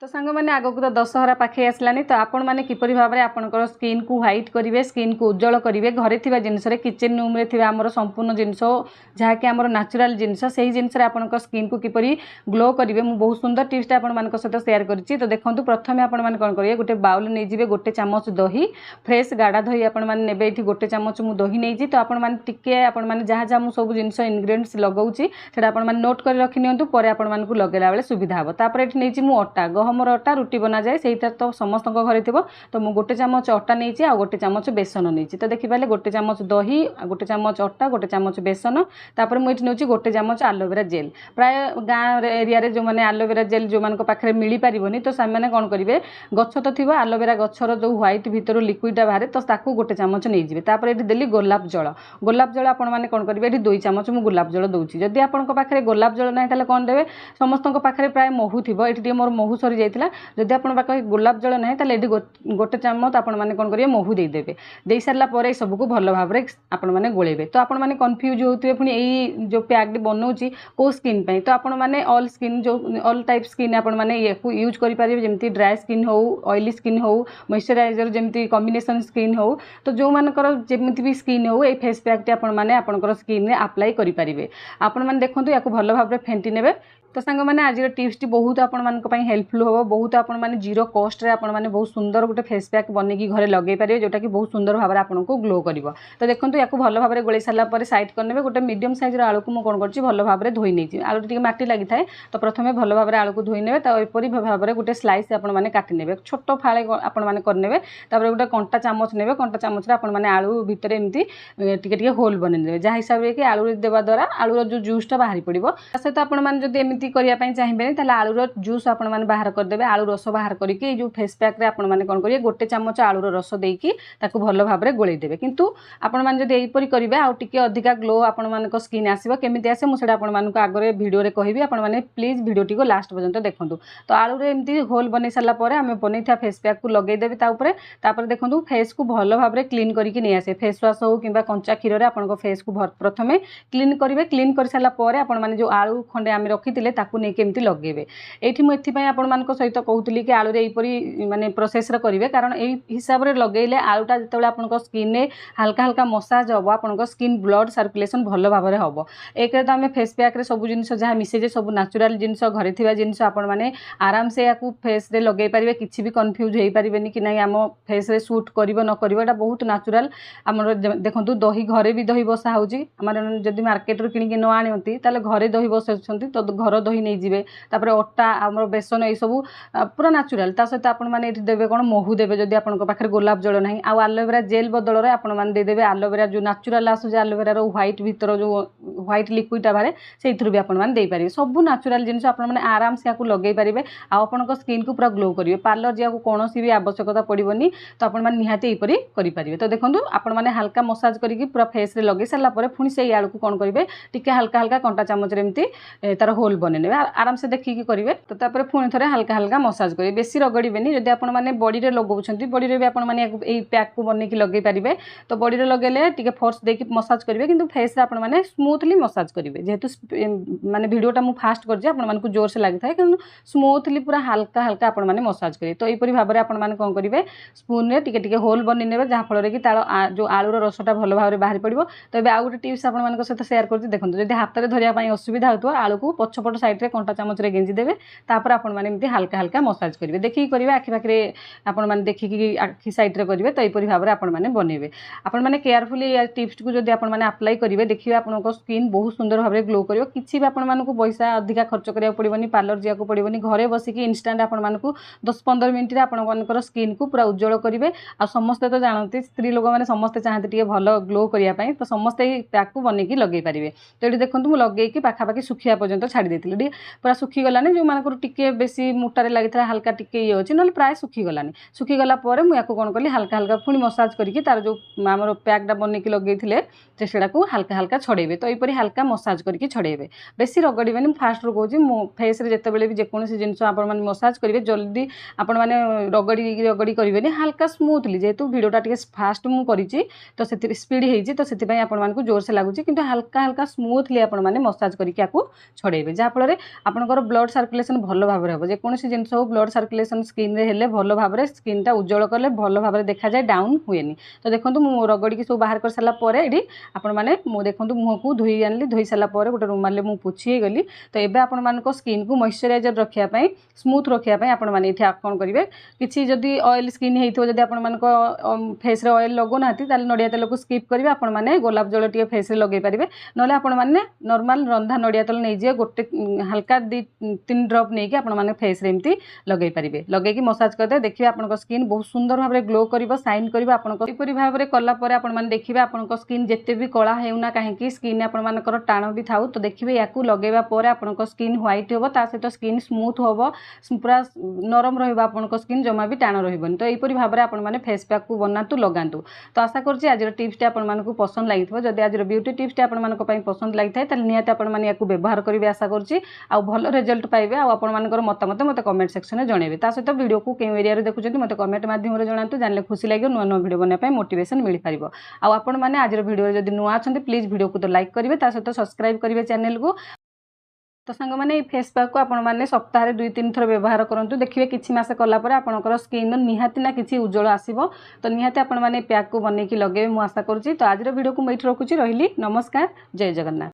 तो सांग मैंने आग को तो दशहरा पाखे आसलानी तो आपण मैंने किपरि भाव में आपंकर स्किन को व्हाइट करेंगे स्किन को उज्जवल करेंगे घरे थी जिनस किचन रूम में आमर संपूर्ण जिनस जहाँकि आमर नाचुराल जिनस से जिनस आपंकर स्किन को किपरि ग्लो करेंगे मुझे बहुत सुंदर टिप्स आपण सहित सेयार करी। तो देखो प्रथम आपण मैंने कौन करेंगे गोटे बाउल नहीं गोटे चामच दही फ्रेश गाढ़ा दही आपने गोटे चामच मुझे दही नहीं तो आपने जहाँ जहाँ मुझे सब जिन इनग्रेडिएंट्स लगाऊँगी से नोट कर रखी निपर आपको लगेला बेले सुविधा हे। तापर ये नहीं अटा गहमर अटा रुटी बना जाए से तो समस्त घरे थी तो मुझे गोटे चामच अटा नहीं आ गोटे चामच बेसन नहीं तो देखिए गोटे चामच दही गोटे चामच अटा गोटे चामच बेसन तापर मुझे नौ गोटे चामच आलोवेरा जेल प्राय गाँव एरिया जो मैंने आलोवेरा जेल जो मान पाखे मिल पारनी तो से कौन करेंगे गछ तो थी आलोवेरा गचर जो व्हाइट भितर लिक्विडा बाहर तो ताकू गोटे चामच नहीं जी। तापर ये देली गोलाप जल आपने कौन करेंगे ये 2 चामच मुझे गोलाप जल दूसरी जदि आपंक पाखे गोलाप जल ना तो कौन देवे समस्त पाखे प्राय महू थी ये मोर महू सरी जाइए जदि आप गोलाप जल ना तो गोटे चामच आपने कौन करेंगे महू देदेवे दे सारापर सबको भल भाव में आपने गोलेबे। तो आपने कन्फ्यूज होते पुणी यही जो पैक बनाऊँगी कौ स्किन तो आपने ऑल स्किन जो ऑल टाइप स्किन आपने यूज करेंगे जमी ड्राए स्किन हो ऑयली स्किन हो मॉइस्चराइजर जमी कॉम्बिनेशन स्किन हो तो जो मानकर जमी भी स्किन हो ये फेस पैक आपंकर स्किन में अप्लाई करेंगे। आपने देखो या भल भाव में फेंटी ने। तो सांग मैंने आज टिप्स टी बहुत आपंपाई हेल्पफुल हो बहुत आपने जीरो कस्ट आपने बहुत सुंदर गोटे फेस पैक बनईकी घरे लगे पारे जोटा कि बहुत सुंदर भाव में आपको ग्लो कर। तो देखो या भल भाव में गोले सारापर साइड करने गोटे मीडियम साइज आलू को मुझे कौन कर भल भाव में धोई नहीं आलू टी मटी लगी था तो प्रथम भल भाव में आलू को धोई ने तो यहपरी भाव में गोटे स्लाइस आपने काटिने छोट फाड़े आपने करने गोटे कंटा चामच ने कंटा चामच आपने आलू भितर एमती टे होल बनईदे जहाँ हिसाब से कि आलू देवा द्वारा आलूर जो जूसटा बाहरी पड़ो सहित आपमती करने चाहिए आलूर जूस आपने बाहर करदे आलू रस बाहर करके जो फेस पैक आपने कौन करेंगे गोटे चामच आलूर रस देकी भल भाव में गोलेदेवे किंतु आपने जब यहीपरी करेंगे आउ टे अधिका ग्लो आपण स्किन आसो केमी आसे मुझे आपको आगे भिडियो कहबी आपने प्लीज भिडियोटी को लास्ट पर्यंत देखूँ। तो आलू एमती होल बन सारापर आम बन फेस पैक को लगेदेवे तापर देखो फेस को भल भाव में क्लीन करके नहीं आसे फेस वाश हो कि कंचा क्षीर आप फेस को प्रथम क्लीन करेंगे क्लीन कर सारापर आपने जो आलू खंडे आम रखी नहीं केमती लगेबे ये मुझे आपण सहित कहूली कि आलू यहीपरी माने प्रोसेस करेंगे कारण यही हिसाब से लगेले आलूटा जो आपन स्किन में हल्का हल्का मसाज हम आपन स्किन ब्लड सर्कुलेशन भल भाव में हम एक तो आम फेस पैक सब जिन जहाँ मिसेजे सब नाचुराल जिन घरे थी जिन आपने आराम से या फेस रे लगे पारे कि भी कन्फ्यूज हो पारे कि नहीं आम फेस रे सूट कर न कर बहुत नाचुराल आम देखो दही घरे भी दही बसा होमर जदि मार्केट रू किणिकी न आनती घरे दही बसाऊँ तो घर दही नहीं जी तापर अटा आम बेसन ये सब पूरा नाचुराल सहित आपने देवे कौन महू देवे जदि आपन पाखे गोलाप जल ना आउ आलोवेरा जेल बदल में आपने देदेवे आलोवेरा जो नाचुराल आसूँ आलोवेरार व्हाइट भितर जो व्हाइट लिक्विडा बाहर से भी आपने सब नाचुराल जिन आपने आराम से लगे पारे आपन स्किन को पूरा ग्लो करेंगे पार्लर जावाक कौन भी आवश्यकता पड़ोनी तो आपने निहाती यहीपरी करेंगे। तो देखो आपने हल्का मसाज करके पूरा फेस रे लगे सारापर पुणी से आलू को कौन करेंगे टिके हल्का हल्का कंटा चामच एमती तार होल बने आराम से देखिए करेंगे। तो तापर पुणी थे हल्का हल्का मसाज करेंगे बेसी रगड़े जदि आपने बॉडी में लगाऊँ बॉडी में भी आपने पैक को बनईकी लगे पारे तो बॉडी में लगेले टिके फोर्स देकी मसाज करेंगे किंतु फेस आपने स्मूथली मसाज करेंगे जेहेतु माने वीडियोटा मुझे फास्ट कर जोर से लगी था कि स्मूथली पूरा हल्का हल्का आपने मसाज करेंगे। तो यहीपरी भाव में आपने कौन करेंगे स्पून में टिके होल बनी ने जहाँफल कि तार जो आलूर रसटा भल भाव में बाहर पड़ो। तो ये आउ गोटे टिप्स आपन सहित सेयार कर देखो जब हाथ में धरने असुविधा हो आलू को पछपट साइड में कंटा चामच गेंजी देवे तापर आपने हल्का हल्का मसाज करेंगे देखिए करेंगे आखि पाखे आपने देखिए आखि सैड्रे करेंगे। तो यहीपरी भाव में आपने बनइबे आपने केयरफुली टिप्स को जब आपने अप्लाई करेंगे देखिए आपन स्किन बहुत सुंदर भाव में ग्लो कर किसी भी आपको पैसा अधिका खर्च करा पड़ोनी पार्लर जावाक पड़ोनी घरे बसिकी इंस्टांट आपको 10-15 मिनट आपंकर स्किन को पूरा उज्जवल करेंगे। आ समस्ते तो जानते स्त्री लोक मैंने समस्ते चाहते टे भल ग्लो करने तो समस्ते पैक को बनईकी लगे पारे। तो ये देखो मुझे लगे पाखापाखि सुखिया पर्यंत छाड़ी देती पूरा सुखीगलानी जो मानक टिके बेसी मोटारे लगी था हल्का टिके ये अच्छे ना प्राय सुखीगलानी सुखीगला मुझे कौन कली हल्का हल्का पुणी मसाज करके तार जो आम पैकटा बनईकी लगे से हल्का हल्का छड़ेबे। तो यहीपरी हल्का मसाज करके छड़ेबे बेसी रगड़े फास्ट रू कहूँ मो फेस रे जितेबाला भी जेकोसी जिन मसाज करेंगे जल्दी आपण मैंने रगड़ी रगड़ी करेंगे हल्का स्मूथली जेहेतु वीडियोटा टे फास्ट मुझे तो स्पीड हो तो से जोर से लगुच कि हल्का हल्का स्मूथली आपने मसाज करके छड़ेबे जहाँ जहाँफल आपंकर ब्लड सर्कुलेशन भल भाव हम जेकोसी जिन हो ब्लड सर्कुलेशन स्किन हेल्ले भल भाव स्किनटा उज्जवल कले भल भाव देखा जाए डाउन हुए। तो देखो मु रगड़ी सब बाहर कर सारापर ये आपण मैंने देखो मुह को धोई आनी धोई सारापर गोटे रुमाल मुझे पोछी गली। तो ये आपण मान स्किन को मॉइस्चराइजर रखापी स्मूथ रखापी आपण मैंने ये कौन करेंगे किसी जदि ऑयल स्किन होती आपण मान फेस रे ऑयल लगौना नड़िया तेल को स्किप करेंगे आपण मैंने गोलाप जल टे फेस रे लगे पारे ना आपण मैंने नॉर्मल रंधा नड़िया तेल नहीं जाए गोटे हल्का 2-3 ड्रॉप नहीं कि आपण फेस रे एमती लगे पारे लगे मसाज करदे देखिए आपण स्किन बहुत सुंदर भाव ग्लो कर साइन कर भाव में कलापर आपण देखिए आपण स्किन जिते भी कला होना कहीं स्किन आपर टाण भी थाउ। तो देखिए या लगेवा आपण स्किन व्हाइट हम सहित स्किन स्मूथ हम पूरा नरम रहा स्किन जमा भी टाण रही। तो यहीपरि भाव में आपण फेस पैक को बनातु लगातु। तो आशा करुँचे आज टिप्स आपको पसंद लगी जदि आज ब्यूटी टिप्स आपंप पसंद लगी था निहाती आपने व्यवहार करेंगे आशा करुँची आ भल रिजल्ट पाइबे आपर मतामत मत कमेंट सेक्शन में जनइबे। ता सहित वीडियो को केउ एरिया देखुं मत कमेंट माध्यम जनातु जानले खुशी लगे नुआ नुआ वीडियो बनाई मोटिवेशन मिल पार। आपण मैंने आज वीडियो जब नुआ अच्छा प्लीज वीडियो को तो लाइक करेंगे सहित सब्सक्राइब करेंगे चैनल को। तो सांग मैंने फेस पैक को आपण मैंने सप्ताह 2-3 थर व्यवहार करूँ देखिए किसी मस कलापर आपंकर स्किन निहाती ना किसी उज्जवल आसो। तो निहाती आपण मैंने पैक को बनईकी लगे मुझे आशा करुँची। तो आज वीडियो को मुझे रखुची रही नमस्कार जय जगन्नाथ।